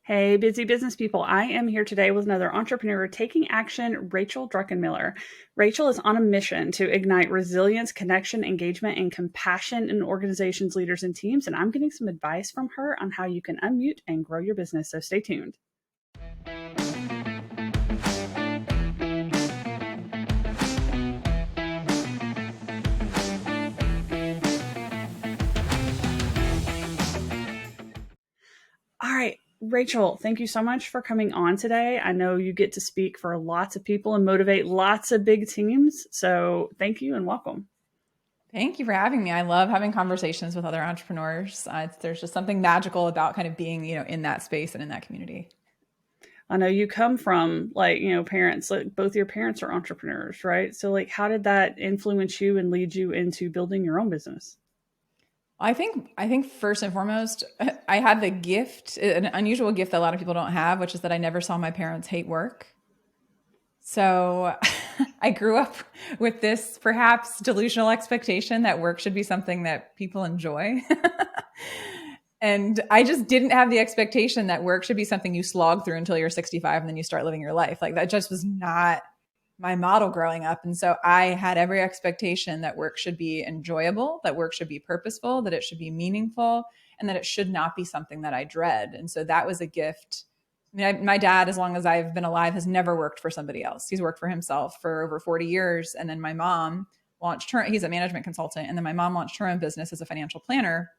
Hey, busy business people. I am here today with another entrepreneur taking action, Rachel Drickenmiller. Rachel is on a mission to ignite resilience, connection, engagement, and compassion in organizations, leaders, and teams. And I'm getting some advice from her on how you can unmute and grow your business. So stay tuned. All right. Rachel, thank you so much for coming on today. I know you get to speak for lots of people and motivate lots of big teams. So thank you and welcome. Thank you for having me. I love having conversations with other entrepreneurs. There's just something magical about kind of being, in that space and in that community. I know you come from parents, like both your parents are entrepreneurs, right? So how did that influence you and lead you into building your own business? I think first and foremost, I had the gift, an unusual gift that a lot of people don't have, which is that I never saw my parents hate work. So I grew up with this perhaps delusional expectation that work should be something that people enjoy. And I just didn't have the expectation that work should be something you slog through until you're 65 and then you start living your life. Like that just was not my model growing up. And so I had every expectation that work should be enjoyable, that work should be purposeful, that it should be meaningful, and that it should not be something that I dread. And so that was a gift. My dad, as long as I've been alive, has never worked for somebody else. He's worked for himself for over 40 years. And then my mom he's a management consultant. And then my mom launched her own business as a financial planner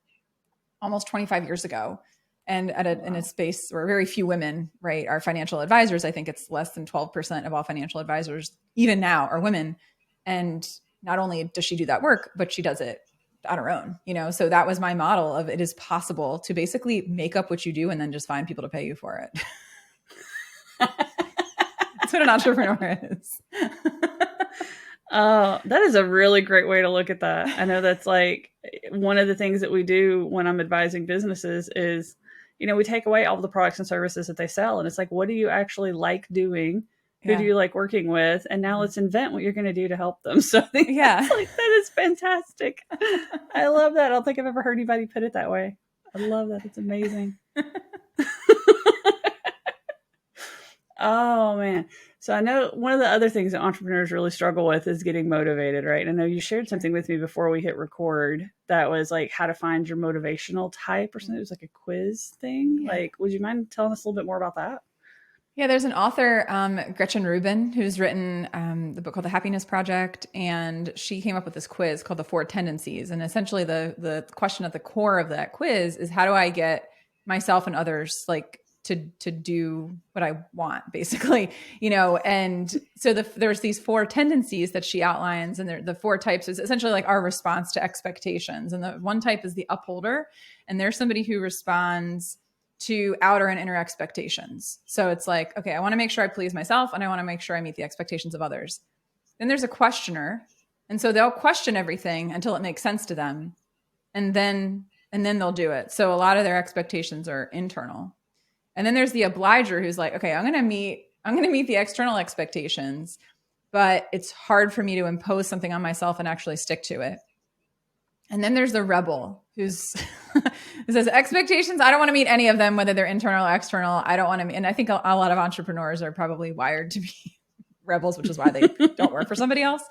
almost 25 years ago. And in a space where very few women, right, are financial advisors. I think it's less than 12% of all financial advisors, even now, are women. And not only does she do that work, but she does it on her own, So that was my model of it is possible to basically make up what you do and then just find people to pay you for it. That's what an entrepreneur is. Oh, that is a really great way to look at that. I know that's like one of the things that we do when I'm advising businesses is, we take away all the products and services that they sell. And it's like, what do you actually like doing? Who do you like working with? And now let's invent what you're going to do to help them. So I think that is fantastic. I love that. I don't think I've ever heard anybody put it that way. I love that. It's amazing. Oh, man. So I know one of the other things that entrepreneurs really struggle with is getting motivated, right? I know you shared something with me before we hit record that was like how to find your motivational type or something. It was like a quiz thing. Yeah. Would you mind telling us a little bit more about that? Yeah, there's an author, Gretchen Rubin, who's written the book called The Happiness Project. And she came up with this quiz called the 4 Tendencies. And essentially the question at the core of that quiz is, how do I get myself and others to do what I want, basically, and so there's these 4 tendencies that she outlines, and the 4 types is essentially like our response to expectations. And the one type is the upholder, and there's somebody who responds to outer and inner expectations. So it's like, okay, I want to make sure I please myself, and I want to make sure I meet the expectations of others. Then there's a questioner, and so they'll question everything until it makes sense to them, and then they'll do it. So a lot of their expectations are internal. And then there's the obliger who's like, okay, I'm going to meet the external expectations, but it's hard for me to impose something on myself and actually stick to it. And then there's the rebel who says expectations, I don't want to meet any of them, whether they're internal or external. I don't want to meet. And I think a lot of entrepreneurs are probably wired to be rebels, which is why they don't work for somebody else.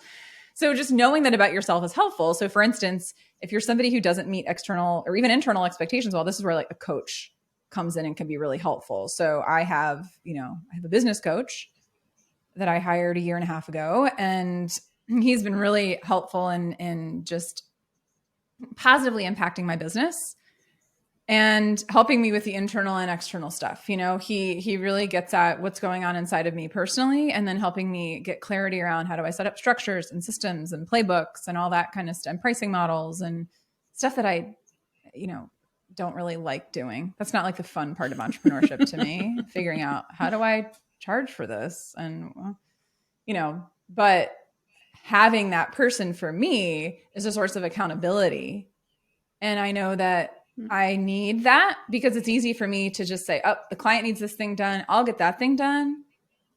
So just knowing that about yourself is helpful. So for instance, if you're somebody who doesn't meet external or even internal expectations, well, this is where like a coach comes in and can be really helpful. So I have a business coach that I hired a year and a half ago, and he's been really helpful in just positively impacting my business and helping me with the internal and external stuff. He really gets at what's going on inside of me personally, and then helping me get clarity around how do I set up structures and systems and playbooks and all that kind of stuff, and pricing models and stuff that I, don't really like doing. That's not like the fun part of entrepreneurship to me, figuring out how do I charge for this? And, but having that person for me is a source of accountability. And I know that I need that because it's easy for me to just say, oh, the client needs this thing done. I'll get that thing done,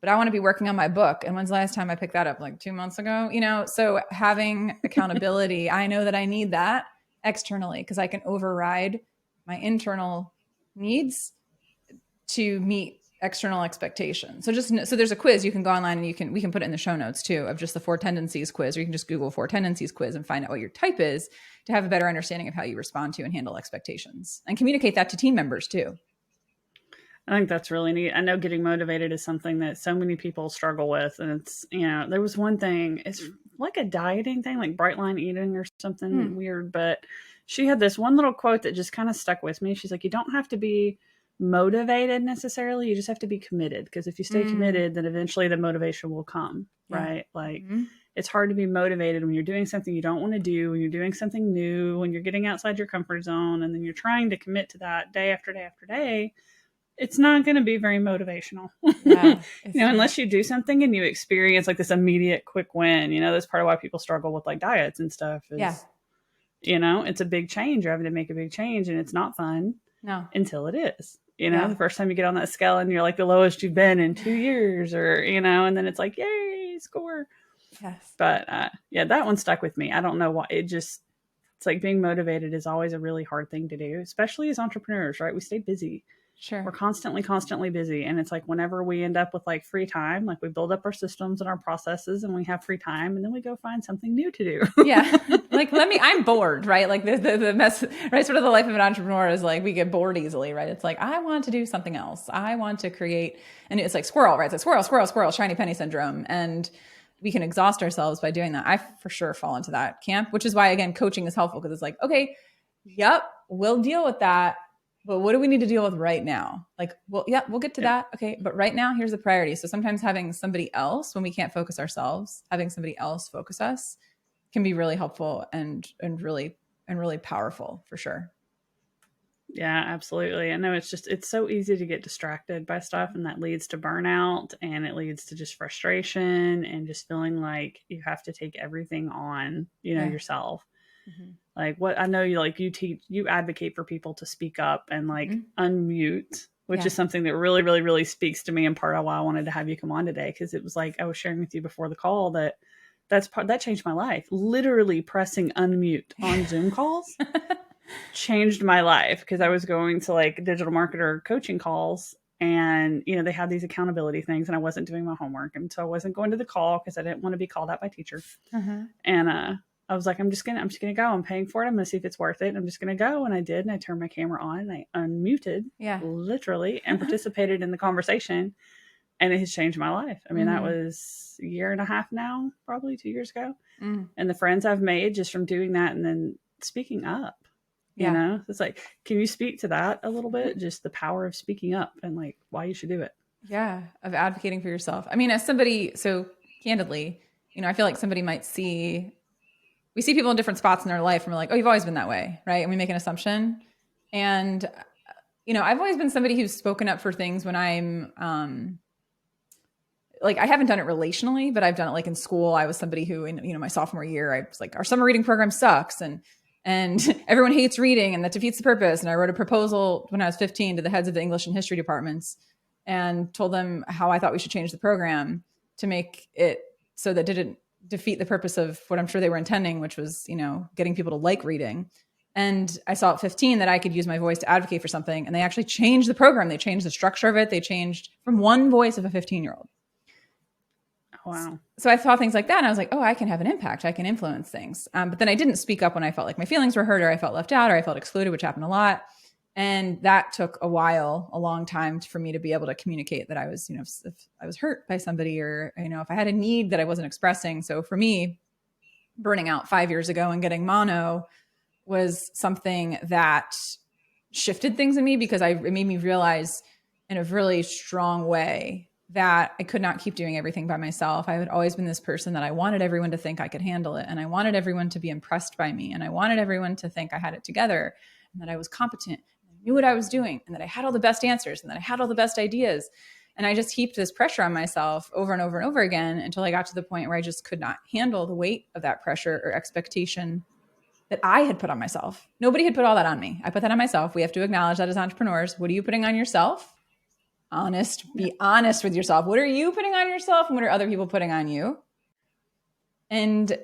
but I want to be working on my book. And when's the last time I picked that up? Like 2 months ago, so having accountability, I know that I need that externally because I can override my internal needs to meet external expectations. So there's a quiz you can go online, and we can put it in the show notes too, of just the 4 tendencies quiz, or you can just Google 4 tendencies quiz and find out what your type is to have a better understanding of how you respond to and handle expectations, and communicate that to team members too. I think that's really neat. I know getting motivated is something that so many people struggle with. And it's, there was one thing, it's like a dieting thing, like bright line eating or something weird. But she had this one little quote that just kind of stuck with me. She's like, you don't have to be motivated necessarily. You just have to be committed. Because if you stay committed, then eventually the motivation will come. Yeah. Right. Like it's hard to be motivated when you're doing something you don't want to do, when you're doing something new, when you're getting outside your comfort zone, and then you're trying to commit to that day after day after day. It's not going to be very motivational, yeah, unless you do something and you experience like this immediate quick win. That's part of why people struggle with like diets and stuff. Is, it's a big change. You're having to make a big change, and it's not fun until it is. The first time you get on that scale and you're like the lowest you've been in 2 years, or and then it's like, yay, score. Yes. But that one stuck with me. I don't know why. It's like being motivated is always a really hard thing to do, especially as entrepreneurs, right? We stay busy. Sure. We're constantly busy. And it's like whenever we end up with like free time, like we build up our systems and our processes and we have free time, and then we go find something new to do. Yeah. Like, I'm bored, right? Like the mess, right? Sort of the life of an entrepreneur is like, we get bored easily, right? It's like, I want to do something else. I want to create, and it's like squirrel, right? It's like squirrel, shiny penny syndrome. And we can exhaust ourselves by doing that. I for sure fall into that camp, which is why, again, coaching is helpful, because it's like, okay, yep, we'll deal with that. But what do we need to deal with right now? Like, well, yeah, we'll get to that. Okay. But right now, here's the priority. So sometimes having somebody else, when we can't focus ourselves, having somebody else focus us can be really helpful and really powerful, for sure. Yeah, absolutely. I know it's so easy to get distracted by stuff, and that leads to burnout, and it leads to just frustration and just feeling like you have to take everything on, yourself. Mm-hmm. Like what I know you advocate for people to speak up and like unmute, which is something that really, really, really speaks to me, and part of why I wanted to have you come on today. Cause it was like, I was sharing with you before the call that changed my life. Literally pressing unmute on Zoom calls changed my life. Cause I was going to like digital marketer coaching calls, and, they had these accountability things, and I wasn't doing my homework. And so I wasn't going to the call cause I didn't want to be called out by teacher. And, I was like, I'm just going to go. I'm paying for it. I'm going to see if it's worth it. I'm just going to go. And I did. And I turned my camera on and I unmuted literally and participated in the conversation. And it has changed my life. I mean, that was a year and a half now, probably 2 years ago. And the friends I've made just from doing that, and then speaking up, it's like, can you speak to that a little bit? Just the power of speaking up and like why you should do it. Yeah. Of advocating for yourself. I mean, as somebody, so candidly, I feel like somebody might we see people in different spots in their life, and we're like, oh, you've always been that way, right? And we make an assumption. And, I've always been somebody who's spoken up for things when I'm, like, I haven't done it relationally, but I've done it like in school. I was somebody who, in, my sophomore year, I was like, our summer reading program sucks. And everyone hates reading, and that defeats the purpose. And I wrote a proposal when I was 15 to the heads of the English and history departments and told them how I thought we should change the program to make it so that didn't defeat the purpose of what I'm sure they were intending, which was, getting people to like reading. And I saw at 15 that I could use my voice to advocate for something. And they actually changed the program. They changed the structure of it. They changed from one voice of a 15-year-old. Wow. So I saw things like that, and I was like, oh, I can have an impact. I can influence things. But then I didn't speak up when I felt like my feelings were hurt, or I felt left out, or I felt excluded, which happened a lot. And that took a long time for me to be able to communicate that I was, if I was hurt by somebody, or, if I had a need that I wasn't expressing. So for me, burning out 5 years ago and getting mono was something that shifted things in me, because it made me realize in a really strong way that I could not keep doing everything by myself. I had always been this person that I wanted everyone to think I could handle it. And I wanted everyone to be impressed by me. And I wanted everyone to think I had it together, and that I was competent, knew what I was doing, and that I had all the best answers, and that I had all the best ideas. And I just heaped this pressure on myself over and over and over again until I got to the point where I just could not handle the weight of that pressure or expectation that I had put on myself. Nobody had put all that on me. I put that on myself. We have to acknowledge that as entrepreneurs. What are you putting on yourself? Be honest with yourself. What are you putting on yourself, and what are other people putting on you? And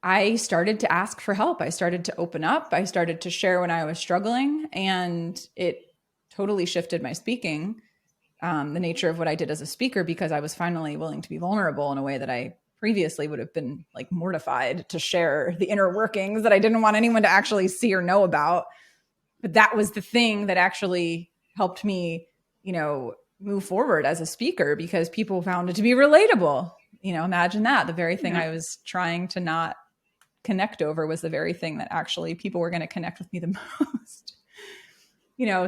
I started to ask for help. I started to open up. I started to share when I was struggling, and it totally shifted my speaking, the nature of what I did as a speaker, because I was finally willing to be vulnerable in a way that I previously would have been like mortified to share the inner workings that I didn't want anyone to actually see or know about. But that was the thing that actually helped me, move forward as a speaker, because people found it to be relatable. Imagine that. The very thing I was trying to not connect over was the very thing that actually people were going to connect with me the most.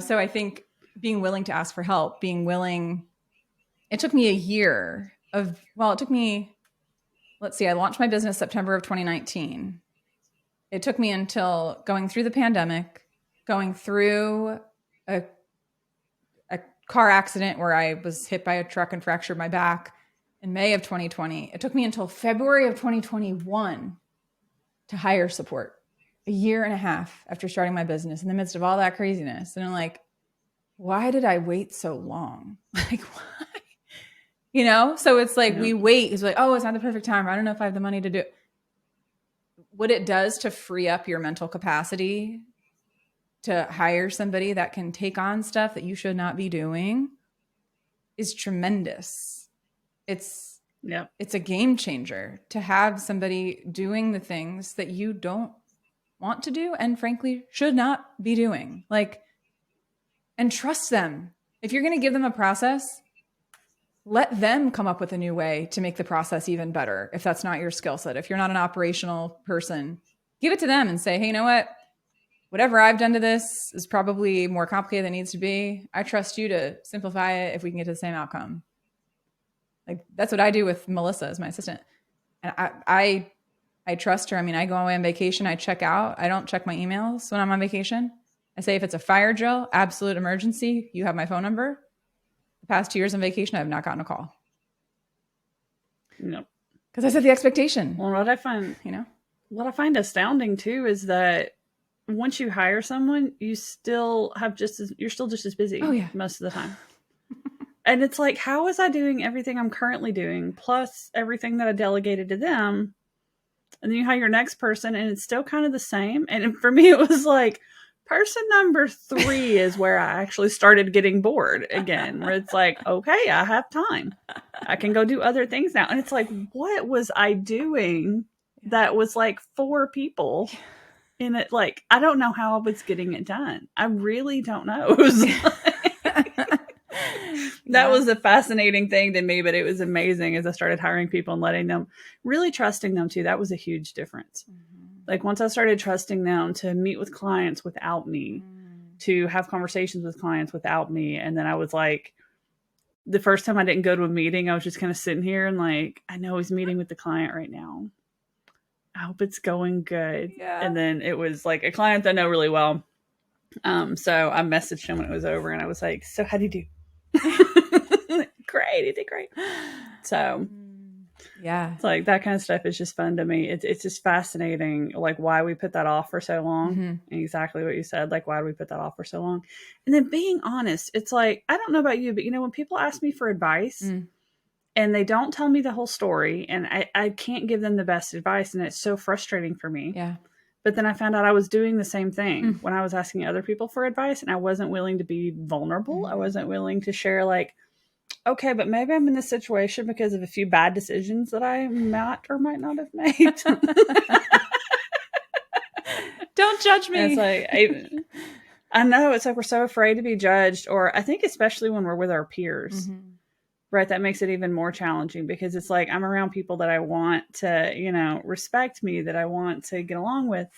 So I think being willing to ask for help, it took me a year I launched my business September of 2019. It took me until going through the pandemic, going through a car accident where I was hit by a truck and fractured my back in May of 2020. It took me until February of 2021 to hire support, a year and a half after starting my business in the midst of all that craziness. And I'm like, why did I wait so long? Like, why? So it's like we wait. It's like, oh, it's not the perfect time. I don't know if I have the money to do it. What it does to free up your mental capacity to hire somebody that can take on stuff that you should not be doing is tremendous. It's a game changer to have somebody doing the things that you don't want to do and frankly should not be doing. And trust them. If you're going to give them a process, let them come up with a new way to make the process even better. If that's not your skill set, if you're not an operational person, give it to them and say, hey, you know what? Whatever I've done to this is probably more complicated than it needs to be. I trust you to simplify it if we can get to the same outcome. Like, that's what I do with Melissa as my assistant. And I trust her. I mean, I go away on vacation. I check out. I don't check my emails when I'm on vacation. I say, if it's a fire drill, absolute emergency, you have my phone number. The past 2 years on vacation, I have not gotten a call. Nope. Because I set the expectation. Well, what I find astounding too is that once you hire someone, you're still just as busy most of the time. And it's like, how is I doing everything I'm currently doing, plus everything that I delegated to them? And then you hire your next person and it's still kind of the same. And for me, it was like, person number 3 is where I actually started getting bored again, where it's like, okay, I have time. I can go do other things now. And it's like, what was I doing that was like 4 people in it? Like, I don't know how I was getting it done. I really don't know. It was that was a fascinating thing to me, but it was amazing as I started hiring people and letting them, really trusting them too. That was a huge difference. Like, once I started trusting them to meet with clients without me, to have conversations with clients without me. And then I was like, the first time I didn't go to a meeting, I was just kind of sitting here and like, I know he's meeting with the client right now. I hope it's going good. Yeah. And then it was like a client that I know really well. So I messaged him when it was over and I was like, so how'd he do? Great. He did great. So yeah, it's like that kind of stuff is just fun to me. It's just fascinating, like why we put that off for so long. Mm-hmm. Exactly what you said. Like, why do we put that off for so long? And then being honest, it's like, I don't know about you, but when people ask me for advice and they don't tell me the whole story and I can't give them the best advice, and it's so frustrating for me. Yeah. But then I found out I was doing the same thing when I was asking other people for advice, and I wasn't willing to be vulnerable. I wasn't willing to share, like, okay, but maybe I'm in this situation because of a few bad decisions that I might or might not have made. Don't judge me. And it's like, I know, it's like we're so afraid to be judged, or I think especially when we're with our peers, right? That makes it even more challenging because it's like, I'm around people that I want to, respect me, that I want to get along with.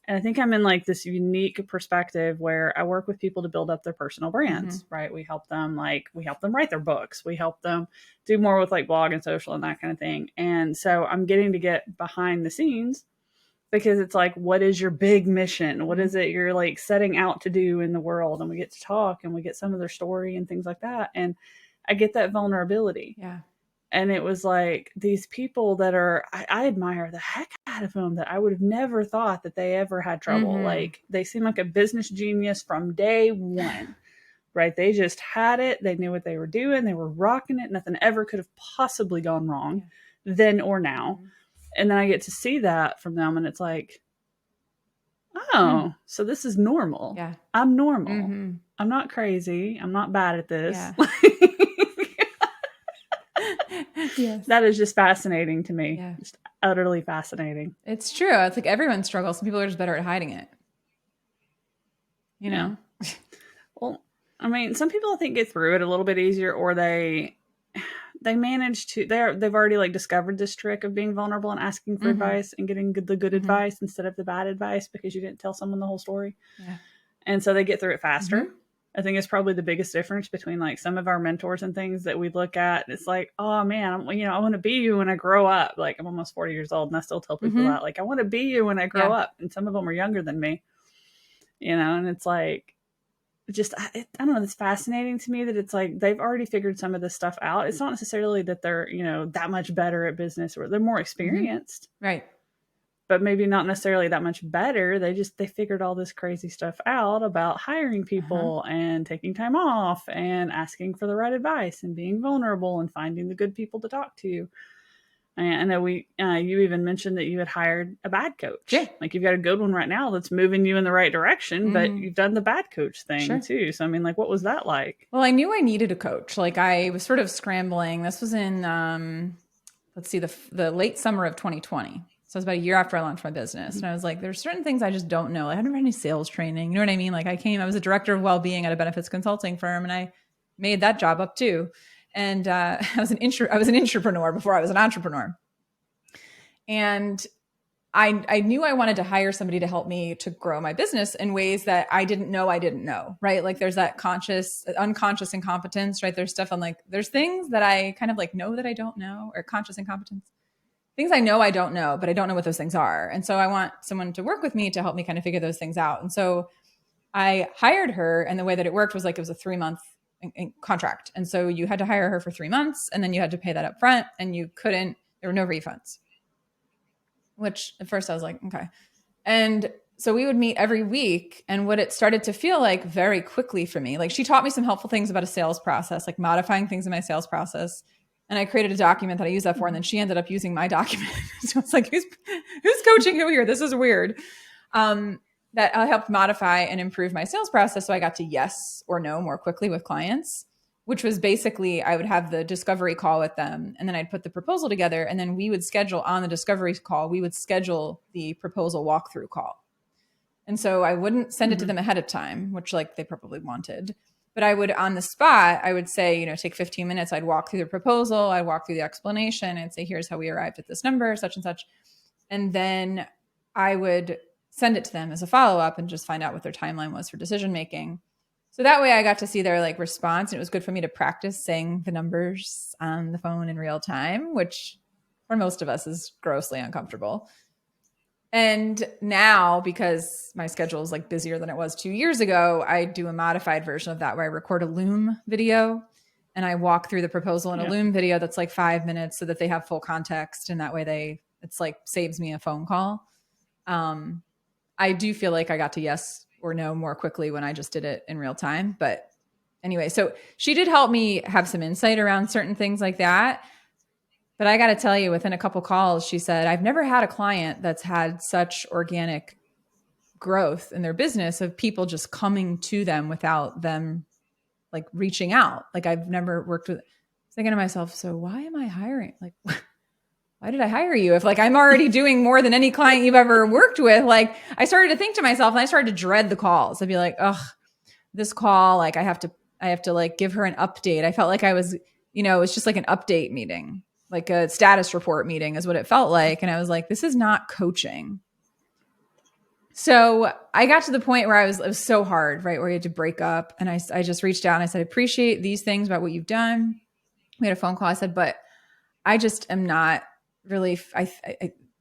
And I think I'm in like this unique perspective where I work with people to build up their personal brands, right? We help them write their books. We help them do more with like blog and social and that kind of thing. And so I'm getting to get behind the scenes because it's like, what is your big mission? What is it you're like setting out to do in the world? And we get to talk and we get some of their story and things like that. And I get that vulnerability. Yeah. And it was like these people that I admire the heck out of them, that I would have never thought that they ever had trouble. Like, they seem like a business genius from day one, right? They just had it. They knew what they were doing. They were rocking it. Nothing ever could have possibly gone wrong then or now. And then I get to see that from them. And it's like, oh, so this is normal. Yeah. I'm normal. I'm not crazy. I'm not bad at this. Yeah. Yes. That is just fascinating to me. Yeah. Just utterly fascinating. It's true. It's like everyone struggles. Some people are just better at hiding it. You Yeah. know? Well, I mean, some people I think get through it a little bit easier, or they manage to they've already like discovered this trick of being vulnerable and asking for Mm-hmm. advice and getting the good Mm-hmm. advice instead of the bad advice because you didn't tell someone the whole story. Yeah. And so they get through it faster. Mm-hmm. I think it's probably the biggest difference between like some of our mentors and things that we look at. It's like, oh man, I want to be you when I grow up. Like I'm almost 40 years old and I still tell people Mm-hmm. that, like, I want to be you when I grow Yeah. up. And some of them are younger than me, and it's like, just, I don't know, it's fascinating to me that it's like they've already figured some of this stuff out. It's not necessarily that they're, that much better at business or they're more Mm-hmm. experienced, Right. but maybe not necessarily that much better. They figured all this crazy stuff out about hiring Uh-huh. people and taking time off and asking for the right advice and being vulnerable and finding the good people to talk to. And I know you even mentioned that you had hired a bad Yeah. coach. Like you've got a good one right now that's moving you in the right direction, but Mm-hmm. you've done the bad coach thing Sure. too. So I mean, like, what was that like? Well, I knew I needed a coach. Like I was sort of scrambling. This was in let's see, the late summer of 2020. So it was about a year after I launched my business. And I was like, there's certain things I just don't know. Like, I never had any sales training. You know what I mean? Like I was a director of well-being at a benefits consulting firm and I made that job up too. And I was an entrepreneur before I was an entrepreneur. And I knew I wanted to hire somebody to help me to grow my business in ways that I didn't know, right? Like there's that unconscious incompetence, right? There's stuff there's things that I kind of like know that I don't know, or conscious incompetence. Things I know I don't know, but I don't know what those things are. And so I want someone to work with me to help me kind of figure those things out. And so I hired her, and the way that it worked was like it was a 3-month contract. And so you had to hire her for 3 months, and then you had to pay that up front, and there were no refunds. Which at first I was like, okay. And so we would meet every week. And what it started to feel like very quickly for me, like she taught me some helpful things about a sales process, like modifying things in my sales process. And I created a document that I use that for. And then she ended up using my document. So it's like, who's coaching who here? This is weird. That I helped modify and improve my sales process. So I got to yes or no more quickly with clients, which was basically I would have the discovery call with them, and then I'd put the proposal together, and then we would schedule on the discovery call, we would schedule the proposal walkthrough call. And so I wouldn't send it to them ahead of time, which like they probably wanted, but I would on the spot, I would say, take 15 minutes. I'd walk through the proposal. I'd walk through the explanation. I'd say, here's how we arrived at this number, such and such. And then I would send it to them as a follow-up and just find out what their timeline was for decision-making. So that way I got to see their like response, and it was good for me to practice saying the numbers on the phone in real time, which for most of us is grossly uncomfortable. And now, because my schedule is like busier than it was 2 years ago, I do a modified version of that where I record a Loom video and I walk through the proposal in a Loom video that's like 5 minutes so that they have full context. And that way it's like saves me a phone call. I do feel like I got to yes or no more quickly when I just did it in real time. But anyway, so she did help me have some insight around certain things like that. But I got to tell you, within a couple calls, she said, I've never had a client that's had such organic growth in their business of people just coming to them without them like reaching out. Like I've never worked with, thinking to myself, so why am I hiring? Like, why did I hire you? If like I'm already doing more than any client you've ever worked with. Like I started to think to myself, and I started to dread the calls. I'd be like, ugh, this call, like I have to like give her an update. I felt like I was, it's just like an update meeting, like a status report meeting is what it felt like. And I was like, this is not coaching. So I got to the point where it was so hard, right? Where you had to break up. And I just reached out and I said, I appreciate these things about what you've done. We had a phone call. I said, but I just am not really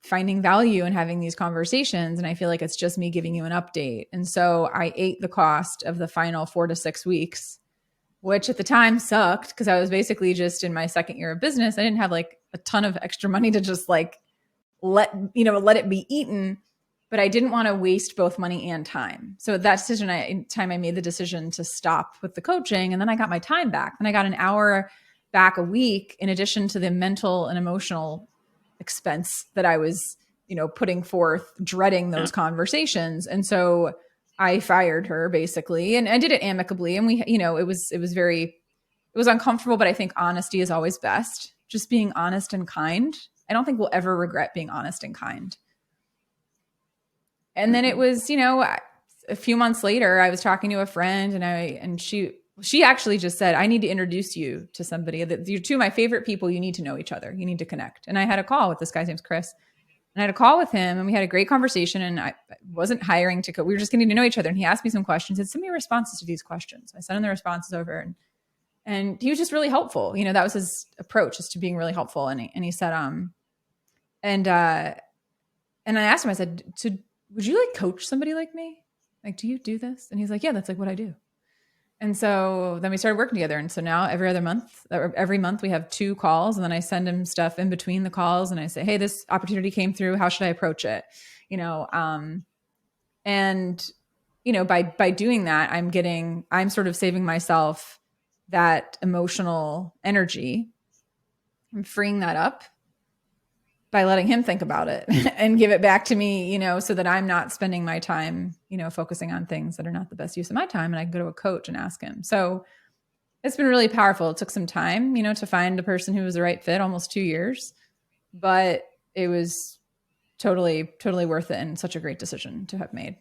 finding value in having these conversations. And I feel like it's just me giving you an update. And so I ate the cost of the final 4 to 6 weeks, which at the time sucked because I was basically just in my second year of business. I didn't have like a ton of extra money to just like let it be eaten, but I didn't want to waste both money and time. So at that time I made the decision to stop with the coaching, and then I got my time back. Then I got an hour back a week in addition to the mental and emotional expense that I was, putting forth, dreading those conversations. And so I fired her basically, and I did it amicably. And we, it was uncomfortable, but I think honesty is always best. Just being honest and kind. I don't think we'll ever regret being honest and kind. And then it was, a few months later, I was talking to a friend, and she actually just said, I need to introduce you to somebody. That you're two of my favorite people. You need to know each other. You need to connect. And I had a call with this guy's name's Chris. And I had a call with him, and we had a great conversation. And I wasn't hiring to go. We were just getting to know each other. And he asked me some questions and sent me responses to these questions. I sent him the responses over, and he was just really helpful. That was his approach, is to being really helpful. And he said, and I asked him, I said, so would you like coach somebody like me? Like, do you do this? And he's like, yeah, that's like what I do. And so then we started working together. And so now every month we have 2 calls, and then I send him stuff in between the calls, and I say, hey, this opportunity came through. How should I approach it? By doing that, I'm sort of saving myself that emotional energy. I'm freeing that up by letting him think about it and give it back to me, so that I'm not spending my time, focusing on things that are not the best use of my time. And I can go to a coach and ask him. So it's been really powerful. It took some time, to find the person who was the right fit, almost 2 years, but it was totally, totally worth it, and such a great decision to have made.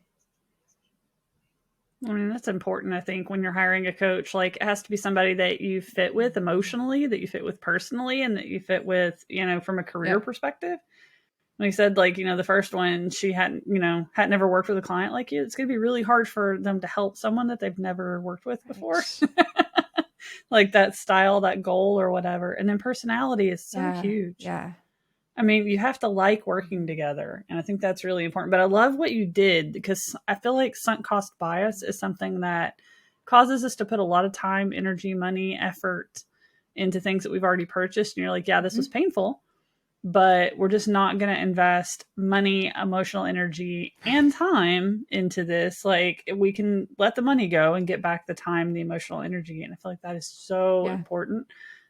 I mean, that's important. I think when you're hiring a coach, like, it has to be somebody that you fit with emotionally, that you fit with personally, and that you fit with, from a career perspective. When he said, like, the first one, she hadn't never worked with a client like you. It's going to be really hard for them to help someone that they've never worked with before. Like that style, that goal or whatever. And then personality is so huge. Yeah. I mean, you have to like working together. And I think that's really important. But I love what you did, because I feel like sunk cost bias is something that causes us to put a lot of time, energy, money, effort into things that we've already purchased. And you're like, yeah, this was painful, but we're just not going to invest money, emotional energy, and time into this. Like, we can let the money go and get back the time, the emotional energy. And I feel like that is so important.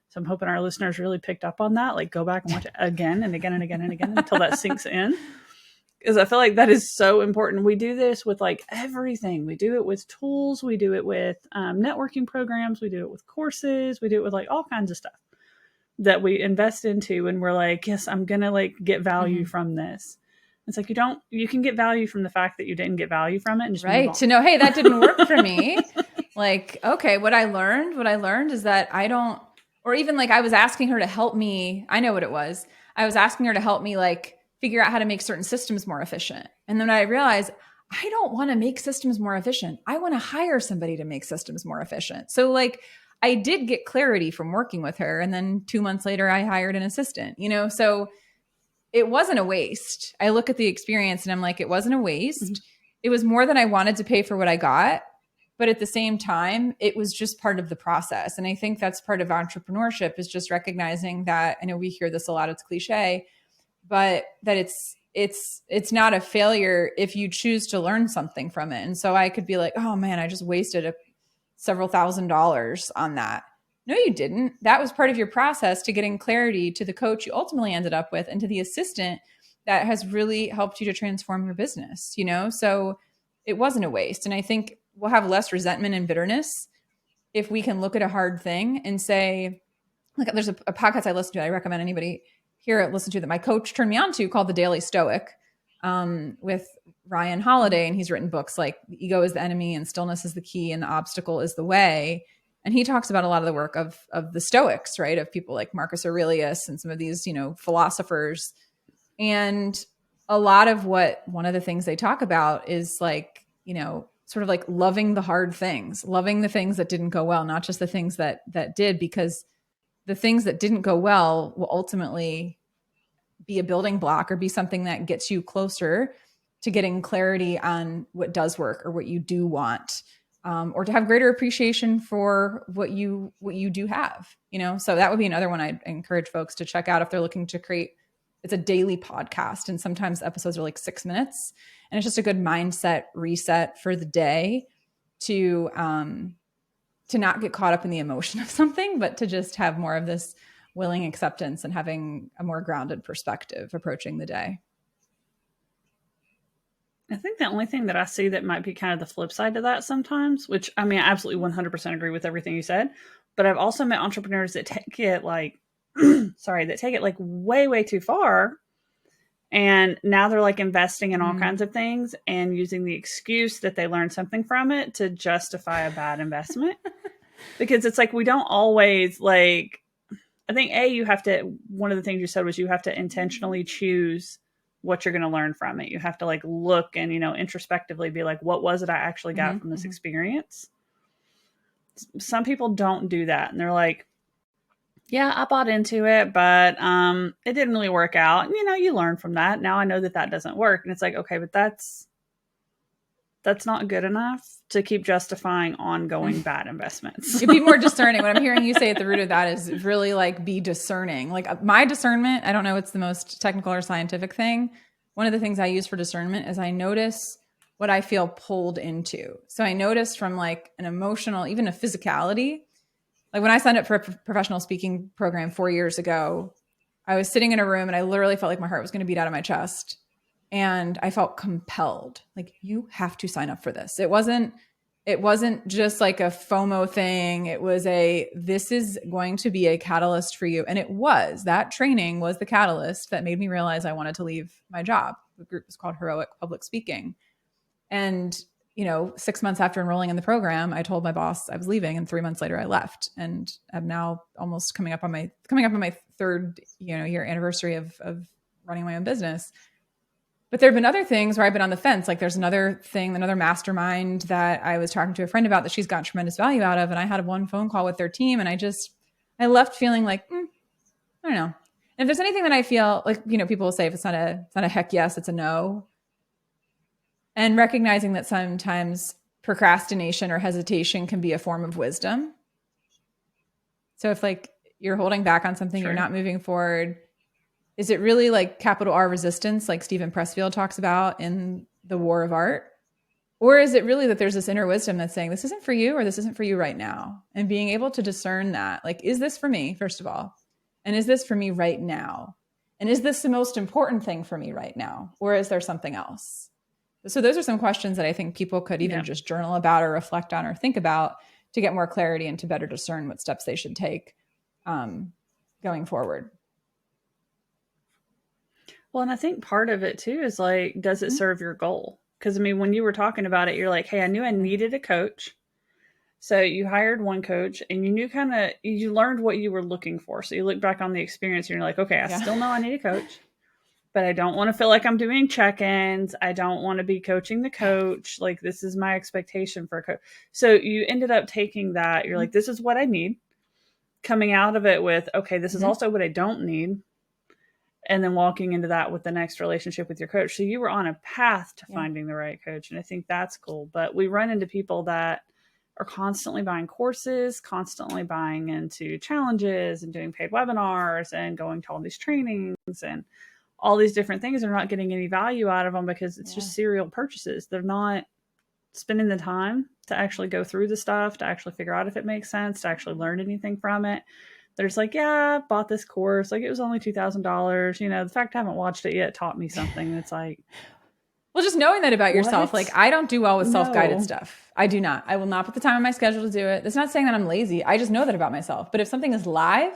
So I'm hoping our listeners really picked up on that. Like, go back and watch it again and again and again and again until that sinks in. Because I feel like that is so important. We do this with like everything. We do it with tools. We do it with networking programs. We do it with courses. We do it with like all kinds of stuff that we invest into. And we're like, yes, I'm going to like get value from this. It's like, you can get value from the fact that you didn't get value from it. And just right. To know, hey, that didn't work for me. Like, okay, what I learned is that I don't, or even like I was asking her to help me. I know what it was. I was asking her to help me like figure out how to make certain systems more efficient. And then I realized I don't want to make systems more efficient. I want to hire somebody to make systems more efficient. So like I did get clarity from working with her. And then 2 months later, I hired an assistant, so it wasn't a waste. I look at the experience and I'm like, it wasn't a waste. Mm-hmm. It was more than I wanted to pay for what I got. But at the same time, it was just part of the process. And I think that's part of entrepreneurship, is just recognizing that, I know we hear this a lot, it's cliche, but that it's not a failure if you choose to learn something from it. And so I could be like, oh man, I just wasted several $1,000s on that. No, you didn't. That was part of your process to getting clarity, to the coach you ultimately ended up with, and to the assistant that has really helped you to transform your business, So it wasn't a waste. And I think we'll have less resentment and bitterness if we can look at a hard thing and say, like, there's a podcast I listen to, I recommend anybody here listen to, that my coach turned me on to, called The Daily Stoic, with Ryan Holiday. And he's written books like The Ego is the Enemy and Stillness is the Key and The Obstacle is the Way. And he talks about a lot of the work of the Stoics, right? Of people like Marcus Aurelius and some of these, philosophers. And a lot of one of the things they talk about is like, sort of like loving the hard things, loving the things that didn't go well, not just the things that did, because the things that didn't go well will ultimately be a building block or be something that gets you closer to getting clarity on what does work or what you do want, or to have greater appreciation for what you do have, So that would be another one I'd encourage folks to check out if they're looking to create. It's a daily podcast, and sometimes episodes are like 6 minutes, and it's just a good mindset reset for the day to not get caught up in the emotion of something, but to just have more of this willing acceptance and having a more grounded perspective approaching the day. I think the only thing that I see that might be kind of the flip side to that sometimes, which I mean, I absolutely 100% agree with everything you said, but I've also met entrepreneurs that take it like, sorry, that take it like way, way too far. And now they're like investing in all kinds of things and using the excuse that they learned something from it to justify a bad investment. Because it's like, we don't always like, I think you have to, one of the things you said was you have to intentionally choose what you're going to learn from it. You have to like look and, introspectively be like, what was it I actually got from this experience? Some people don't do that. And they're like, yeah, I bought into it, but it didn't really work out. And, you learn from that. Now I know that doesn't work. And it's like, okay, but that's not good enough to keep justifying ongoing bad investments. You'd be more discerning. What I'm hearing you say at the root of that is really like be discerning. Like my discernment, I don't know what's the most technical or scientific thing. One of the things I use for discernment is I notice what I feel pulled into. So I noticed from like an emotional, even a physicality. Like when I signed up for a professional speaking program 4 years ago, I was sitting in a room and I literally felt like my heart was going to beat out of my chest. And I felt compelled, like, you have to sign up for this. It wasn't just like a FOMO thing. It was this is going to be a catalyst for you. And it was. That training was the catalyst that made me realize I wanted to leave my job. The group was called Heroic Public Speaking. And 6 months after enrolling in the program, I told my boss I was leaving, and 3 months later I left. And I'm now almost coming up on my third, year anniversary of running my own business. But there have been other things where I've been on the fence. Like there's another mastermind that I was talking to a friend about that she's gotten tremendous value out of. And I had one phone call with their team, and I left feeling like, I don't know. And if there's anything that I feel like, people will say if it's not a heck yes, it's a no. And recognizing that sometimes procrastination or hesitation can be a form of wisdom. So if like you're holding back on something, You're not moving forward, is it really like capital R resistance, like Stephen Pressfield talks about in The War of Art? Or is it really that there's this inner wisdom that's saying this isn't for you, or this isn't for you right now? And being able to discern that, like, is this for me, first of all? And is this for me right now? And is this the most important thing for me right now? Or is there something else? So those are some questions that I think people could even just journal about or reflect on or think about to get more clarity and to better discern what steps they should take going forward. Well, and I think part of it too is like, does it serve your goal? Because I mean, when you were talking about it, you're like, hey, I knew I needed a coach. So you hired one coach and you knew you learned what you were looking for. So you look back on the experience and you're like, okay, I still know I need a coach, but I don't want to feel like I'm doing check-ins. I don't want to be coaching the coach. Like, this is my expectation for a coach. So you ended up taking that. You're like, this is what I need. Coming out of it with, okay, this is also what I don't need. And then walking into that with the next relationship with your coach. So you were on a path to finding the right coach. And I think that's cool. But we run into people that are constantly buying courses, constantly buying into challenges and doing paid webinars and going to all these trainings and all these different things. They're not getting any value out of them because it's just serial purchases. They're not spending the time to actually go through the stuff, to actually figure out if it makes sense, to actually learn anything from it. They're just like, yeah, I bought this course. Like, it was only $2,000. The fact I haven't watched it yet taught me something. It's like, well, just knowing that about yourself. Like, I don't do well with self-guided stuff. I do not. I will not put the time on my schedule to do it. That's not saying that I'm lazy. I just know that about myself. But if something is live,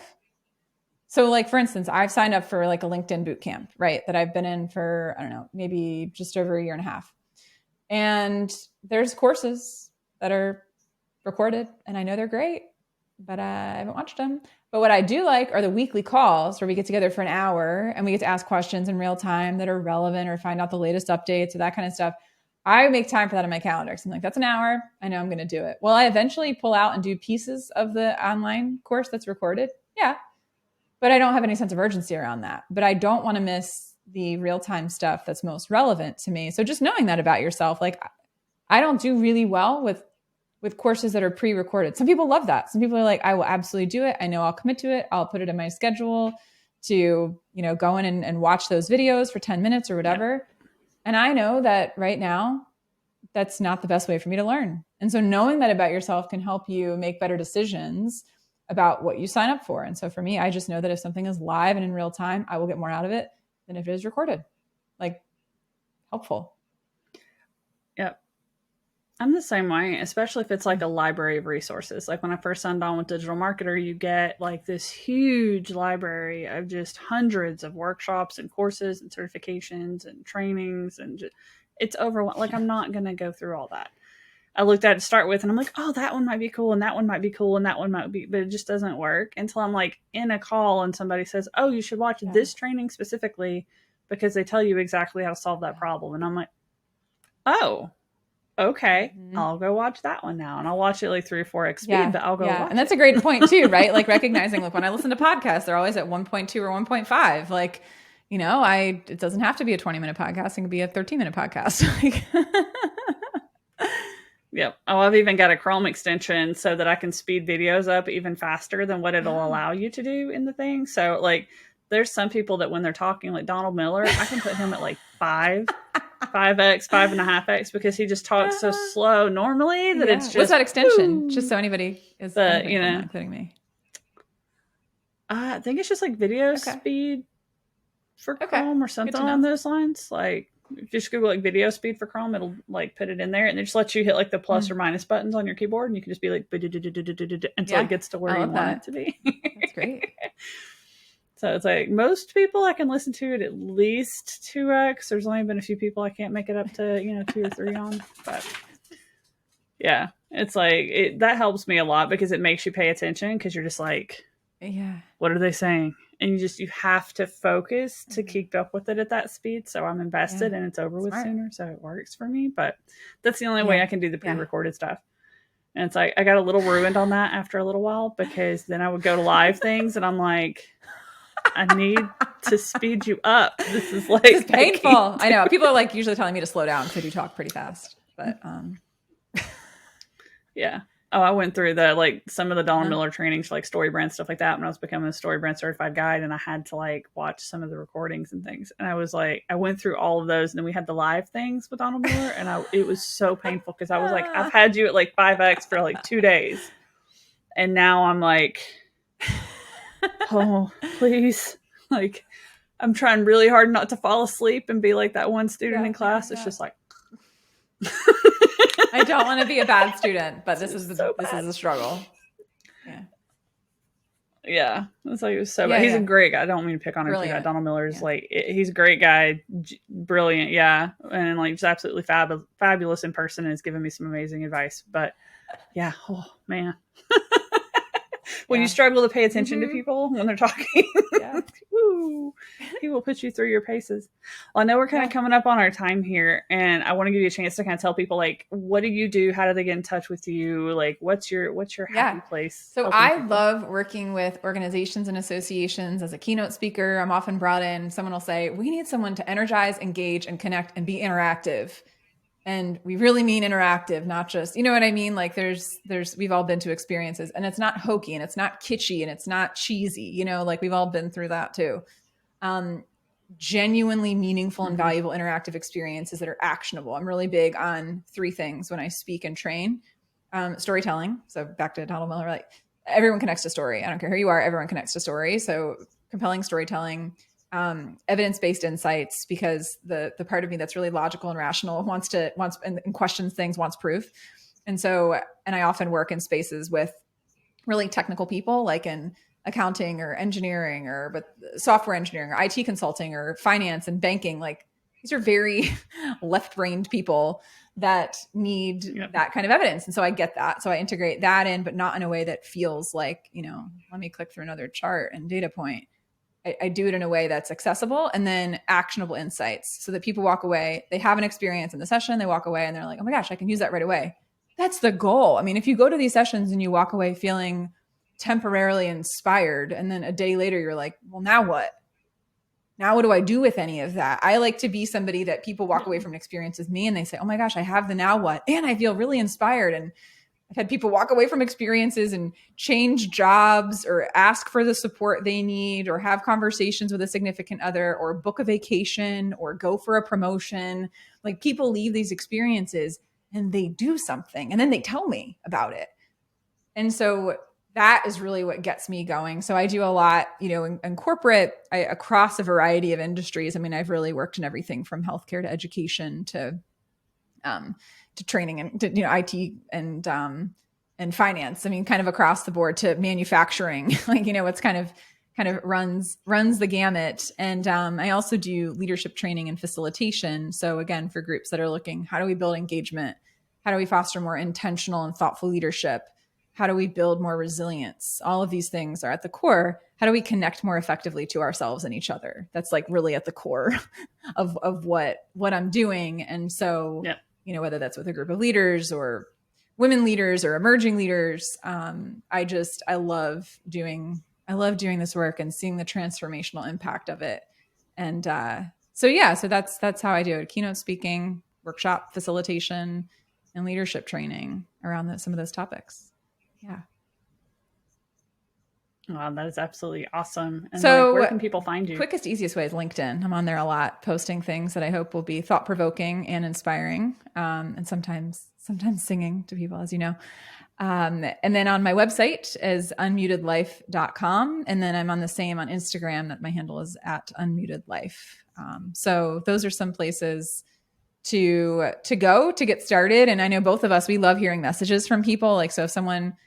so like, for instance, I've signed up for like a LinkedIn boot camp, right? That I've been in for, I don't know, maybe just over a year and a half. And there's courses that are recorded and I know they're great, but I haven't watched them. But what I do like are the weekly calls where we get together for an hour and we get to ask questions in real time that are relevant or find out the latest updates or that kind of stuff. I make time for that on my calendar. So I'm like, that's an hour. I know I'm going to do it. Will I eventually pull out and do pieces of the online course that's recorded? Yeah. But I don't have any sense of urgency around that. But I don't want to miss the real-time stuff that's most relevant to me. So just knowing that about yourself, like I don't do really well with courses that are pre-recorded. Some people love that. Some people are like, I will absolutely do it. I know I'll commit to it. I'll put it in my schedule to, go in and watch those videos for 10 minutes or whatever. Yeah. And I know that right now, that's not the best way for me to learn. And so knowing that about yourself can help you make better decisions about what you sign up for. And so for me, I just know that if something is live and in real time, I will get more out of it than if it is recorded. Like, helpful. Yep. I'm the same way, especially if it's like a library of resources. Like when I first signed on with Digital Marketer, you get like this huge library of just hundreds of workshops and courses and certifications and trainings, and just, it's overwhelming. Like I'm not going to go through all that. I looked at it to start with and I'm like, oh, that one might be cool and that one might be cool and that one might be, but it just doesn't work until I'm like in a call and somebody says, oh, you should watch this training specifically because they tell you exactly how to solve that problem. And I'm like, oh, okay, I'll go watch that one now. And I'll watch it like 3 or 4x speed, but I'll go watch And that's it. A great point too, right? Like recognizing, like when I listen to podcasts, they're always at 1.2 or 1.5. Like, you know, it doesn't have to be a 20-minute podcast. It can be a 13-minute podcast. Yep. Oh, I've even got a Chrome extension so that I can speed videos up even faster than what it'll allow you to do in the thing. So like there's some people that when they're talking, like Donald Miller, I can put him at like 5x, 5.5x, because he just talks so slow normally that it's just. What's that extension? Just so anybody is including me. I think it's just like video speed for Chrome or something on those lines. Like if you just Google like video speed for Chrome, it'll like put it in there and it just lets you hit like the plus or minus buttons on your keyboard and you can just be like until it gets to where you want it to be. That's great. So it's like most people I can listen to it at least 2x. There's only been a few people I can't make it up to, 2 or 3 on. But yeah, it's like that helps me a lot because it makes you pay attention because you're just like, what are they saying? And you have to focus to keep up with it at that speed. So I'm invested and it's over with sooner. So it works for me. But that's the only way I can do the pre-recorded stuff. And it's like I got a little ruined on that after a little while because then I would go to live things and I'm like, I need to speed you up. This is like it's painful. I know. People are like usually telling me to slow down because I do talk pretty fast. But yeah. Oh, I went through some of the Donald Miller trainings for like StoryBrand stuff like that when I was becoming a StoryBrand certified guide, and I had to like watch some of the recordings and things. And I was like, I went through all of those, and then we had the live things with Donald Miller, and it was so painful because I was like, I've had you at like 5x for like 2 days, and now I'm like, oh, please, like I'm trying really hard not to fall asleep and be like that one student in class. It's just like. I don't want to be a bad student, but this is a struggle. Yeah. It's like, it was so bad. He's a great guy. I don't mean to pick on him too bad. Donald Miller is he's a great guy. Brilliant. Yeah. And like just absolutely fabulous in person and has given me some amazing advice. But yeah. Oh man. When you struggle to pay attention to people when they're talking, woo, he will put you through your paces. Well, I know we're kind of coming up on our time here, and I want to give you a chance to kind of tell people like, what do you do? How do they get in touch with you? Like, what's your happy place? So I love working with organizations and associations as a keynote speaker. I'm often brought in. Someone will say, we need someone to energize, engage, and connect and be interactive. And we really mean interactive, not just, you know what I mean? Like we've all been to experiences and it's not hokey and it's not kitschy and it's not cheesy, like we've all been through that too. Genuinely meaningful and valuable interactive experiences that are actionable. I'm really big on 3 things when I speak and train. Storytelling. So back to Donald Miller, like everyone connects to story. I don't care who you are, everyone connects to story. So compelling storytelling. Evidence-based insights, because the part of me that's really logical and rational wants and questions things, wants proof. And I often work in spaces with really technical people, like in accounting or engineering or software engineering or IT consulting or finance and banking. Like these are very left-brained people that need that kind of evidence. And so I get that. So I integrate that in, but not in a way that feels like, let me click through another chart and data point. I do it in a way that's accessible and then actionable insights so that people walk away, they have an experience in the session, they walk away and they're like, oh my gosh, I can use that right away. That's the goal. I mean, if you go to these sessions and you walk away feeling temporarily inspired and then a day later you're like, well, now what? Now what do I do with any of that? I like to be somebody that people walk away from an experience with me and they say, oh my gosh, I have the now what? And I feel really inspired. And I've had people walk away from experiences and change jobs or ask for the support they need or have conversations with a significant other or book a vacation or go for a promotion. Like people leave these experiences and they do something and then they tell me about it. And so that is really what gets me going. So I do a lot, in corporate, across a variety of industries. I mean, I've really worked in everything from healthcare to education to to training and to, IT and finance. I mean, kind of across the board to manufacturing, like, it's kind of runs the gamut. And I also do leadership training and facilitation. So again, for groups that are looking, how do we build engagement? How do we foster more intentional and thoughtful leadership? How do we build more resilience? All of these things are at the core. How do we connect more effectively to ourselves and each other? That's like really at the core of what I'm doing. And so, whether that's with a group of leaders or women leaders or emerging leaders, I love doing this work and seeing the transformational impact of it. And so that's how I do it: keynote speaking, workshop facilitation, and leadership training around some of those topics. Yeah. Wow, that is absolutely awesome. And so where can people find you? Quickest, easiest way is LinkedIn. I'm on there a lot, posting things that I hope will be thought-provoking and inspiring, and sometimes singing to people, as you know. And then on my website is unmutedlife.com. And then I'm on the same on Instagram, that my handle is @unmutedlife. So those are some places to go to get started. And I know both of us, we love hearing messages from people. Like, so if someone,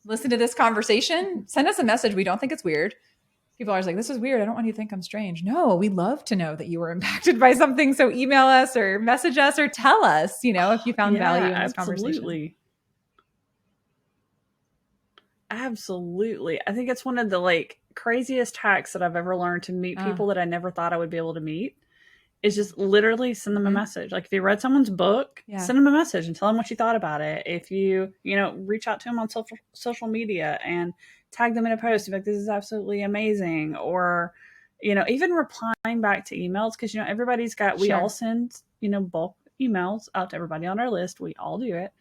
listen to this conversation, send us a message. We don't think it's weird. People are always like, this is weird. I don't want you to think I'm strange. No, we love to know that you were impacted by something. So email us or message us or tell us, if you found value in this conversation. Absolutely. I think it's one of the craziest hacks that I've ever learned to meet people that I never thought I would be able to meet. Is just literally send them a message. Like, if you read someone's book, send them a message and tell them what you thought about it. If you, reach out to them on social media and tag them in a post, like, this is absolutely amazing. Or, even replying back to emails, because, everybody's got, we all send, bulk emails out to everybody on our list. We all do it.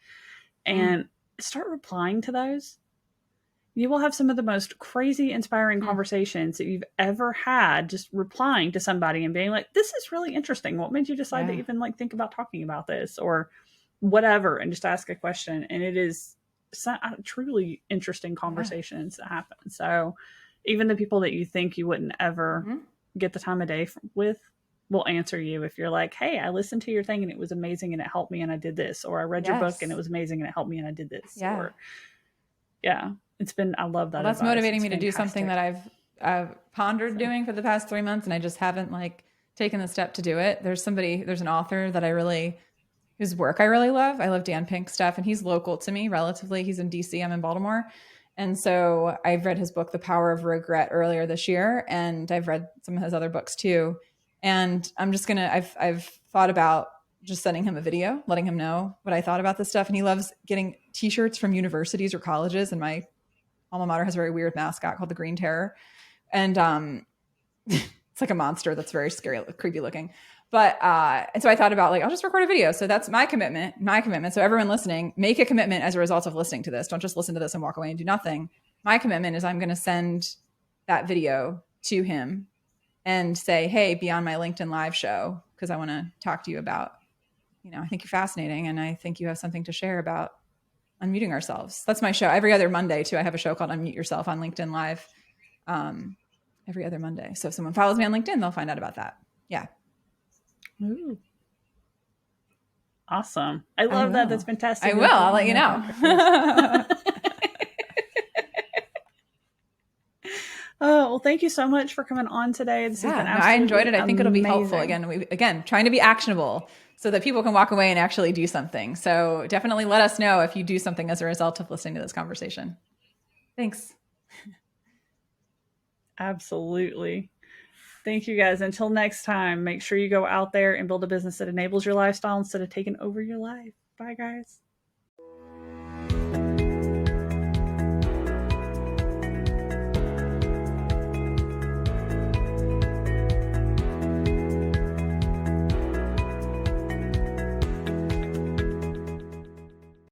And start replying to those. You will have some of the most crazy, inspiring conversations that you've ever had, just replying to somebody and being like, this is really interesting. What made you decide to even think about talking about this or whatever, and just ask a question. And it is truly interesting conversations that happen. So even the people that you think you wouldn't ever get the time of day with will answer you if you're like, hey, I listened to your thing and it was amazing and it helped me and I did this. Or I read your book and it was amazing and it helped me and I did this. Or it's been, I love that. Well, that's motivating me to do something that I've pondered doing for the past 3 months, and I just haven't taken the step to do it. There's an author that whose work I really love. I love Dan Pink's stuff, and he's local to me relatively. He's in DC, I'm in Baltimore. And so I've read his book, The Power of Regret, earlier this year. And I've read some of his other books too. And I'm just I've thought about just sending him a video, letting him know what I thought about this stuff. And he loves getting t-shirts from universities or colleges. And my alma mater has a very weird mascot called the Green Terror. And it's like a monster that's very scary, creepy looking. But and so I thought about I'll just record a video. So that's my commitment. So everyone listening, make a commitment as a result of listening to this. Don't just listen to this and walk away and do nothing. My commitment is I'm going to send that video to him and say, hey, be on my LinkedIn Live show because I want to talk to you about, I think you're fascinating and I think you have something to share about unmuting ourselves. That's my show. Every other Monday too. I have a show called Unmute Yourself on LinkedIn Live every other Monday. So if someone follows me on LinkedIn, they'll find out about that. Yeah. Ooh. Awesome. I love that. That's fantastic. I will. I'll let you know. Oh, well, thank you so much for coming on today. This has been absolutely I enjoyed it. I think it'll be amazing. helpful. Again, trying to be actionable so that people can walk away and actually do something. So definitely let us know if you do something as a result of listening to this conversation. Thanks. Absolutely. Thank you guys. Until next time, make sure you go out there and build a business that enables your lifestyle instead of taking over your life. Bye, guys.